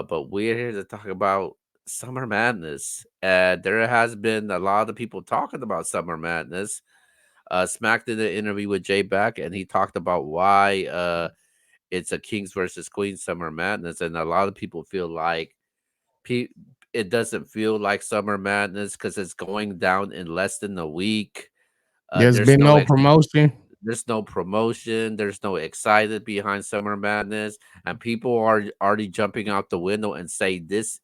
but we're here to talk about Summer Madness. There has been a lot of people talking about Summer Madness. Smack did an interview with Jay Beck, and he talked about why it's a Kings versus Queens Summer Madness, and a lot of people feel like pe- it doesn't feel like Summer Madness because it's going down in less than a week. There's been no promotion. There's no promotion. There's no excited behind Summer Madness, and people are already jumping out the window and say this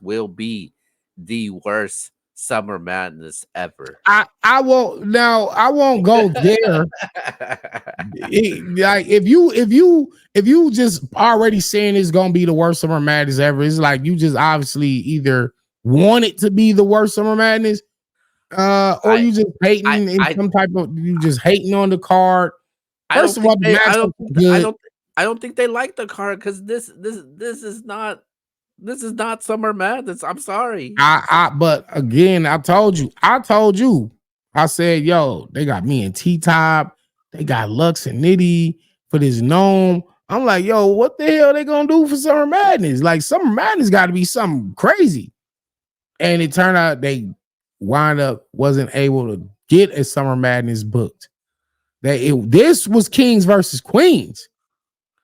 will be the worst Summer Madness ever. I won't go there. Like if you just already saying it's gonna be the worst summer madness ever, it's like you just obviously either want it to be the worst summer madness, or I you just I hating in I some type of you just hating on the card. I First don't of all, think the they I matchup don't is think good. I don't think they like the card because this is not Summer Madness. I'm sorry. But again, I told you, I said, yo, they got me and T Top, they got Lux and Nitty for this gnome. I'm like, yo, what the hell they gonna do for Summer Madness? Like, Summer Madness got to be something crazy. And it turned out they wind up wasn't able to get a Summer Madness booked. This was Kings versus Queens,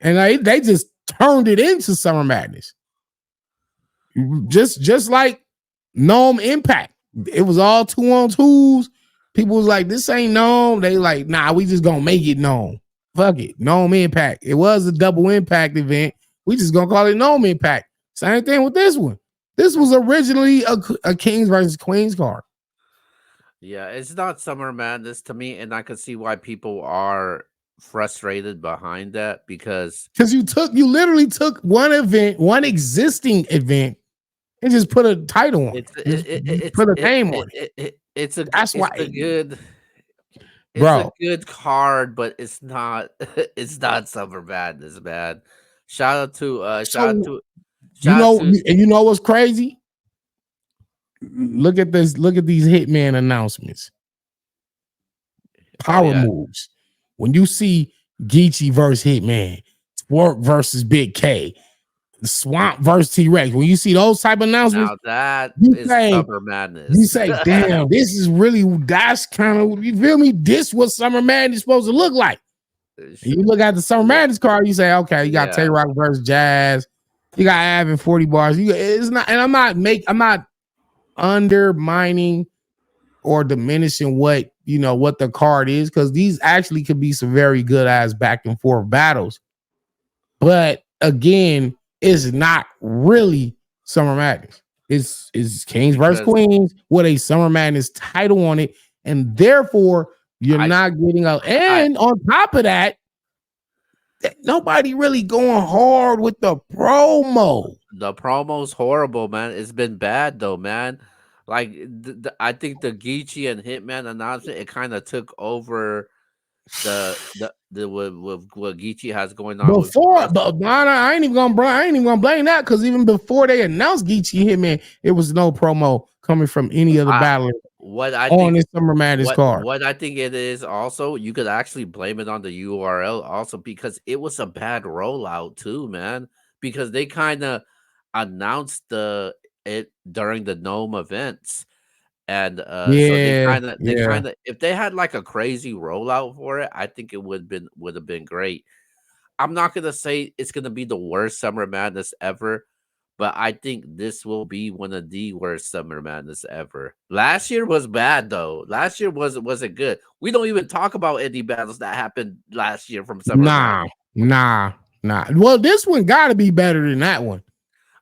and they just turned it into Summer Madness. Just like Gnome Impact. It was all 2-on-2s. People was like, this ain't Gnome. They like, nah, we just gonna make it Gnome. Fuck it. Gnome Impact. It was a double impact event. We just gonna call it Gnome Impact. Same thing with this one. This was originally a Kings versus Queens card. Yeah, it's not Summer Madness to me, and I can see why people are frustrated behind that because Because you literally took one event, one existing event, and just put a title on it's it. Just put a name on it. That's why, it's a bro. good card, but it's not it's not Summer Madness, man. Shout out to So you shout out know, to and you know what's crazy? Look at this. Look at these Hitman announcements. oh Power yeah. moves. When you see Geechee versus Hitman, Twerk versus Big K, Swamp versus T Rex, when you see those type of announcements, Now that you is say, Summer you Madness. say, damn, this is really that's kind of you feel me? This what Summer Madness is supposed to look like. And you look at the Summer Yeah. Madness card, you say, okay, you got Tay Yeah. Rock versus Jazz, you got Avin 40 bars. It's not, and I'm not undermining or diminishing what the card is, because these actually could be some very good ass back and forth battles. But again, it's not really Summer Madness. It's Kings versus Because Queens with a Summer Madness title on it, and therefore you're I not getting out. I And on top of that, nobody really going hard with the promo. the promo's horrible, man. It's been bad though, man. Like I think the Geechee and Hitman announcement it kind of took over the what Geechee has going on with Before, us. but I ain't even gonna blame that, because even before they announced Geechee Hitman, it was no promo coming from any other I battler what I on think this Summer Madness card. what I think it is also you could actually blame it on the URL also because it was a bad rollout too, man. Because they kind of announced the it during the Gnome events. And so Yeah, they yeah. kind of if they had like a crazy rollout for it, I think it would have been great. I'm not gonna say it's gonna be the worst Summer Madness ever, but I think this will be one of the worst Summer Madness ever. Last year was bad though. Last year wasn't good. We don't even talk about any battles that happened last year from Summer Nah, Madness. nah, nah. Well, this one gotta be better than that one.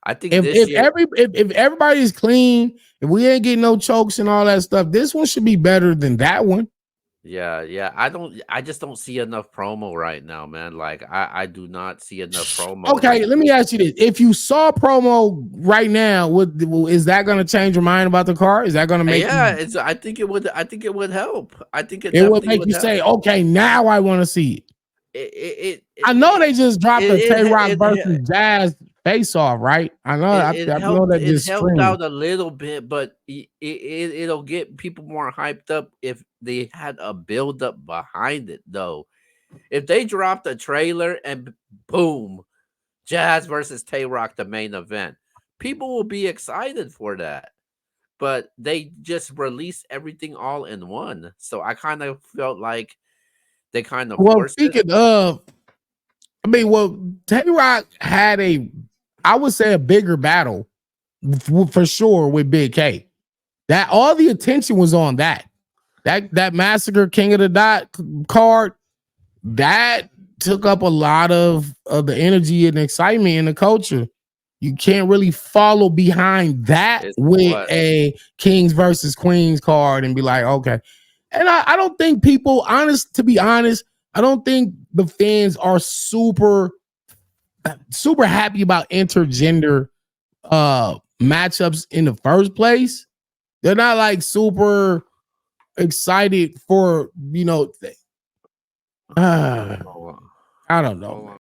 I think If this if year every if everybody's clean, if we ain't getting no chokes and all that stuff, this one should be better than that one. yeah, yeah. I just don't see enough promo right now, man. Like I do not see enough promo. Okay, let me ask you this: if you saw promo right now, is that going to change your mind about the car? Is that going to make Yeah, you? it's I think it would help. I think it It will definitely make would you help. say, "Okay, now I want to see it." I know It they just dropped a Tay Rock it versus Jazz face off, right? I know, I know that it just helped streamed. out a little bit, but it'll get people more hyped up if they had a build up behind it though. If they dropped a trailer and boom, Jazz versus Tay Rock, the main event. People will be excited for that. But they just released everything all in one. So I kind of felt like they kind of Well, forced it. speaking of, I mean, well, Tay Rock had I would say, a bigger battle for sure with Big K. That all the attention was on that Massacre King of the Dot card. That took up a lot of the energy and excitement in the culture. You can't really follow behind that It's with what a Kings versus Queens card and be like, okay. And I don't think people, to be honest, I don't think the fans are super happy about intergender matchups in the first place. They're not like super excited for, uh, hold on. I don't know, Hold man. on.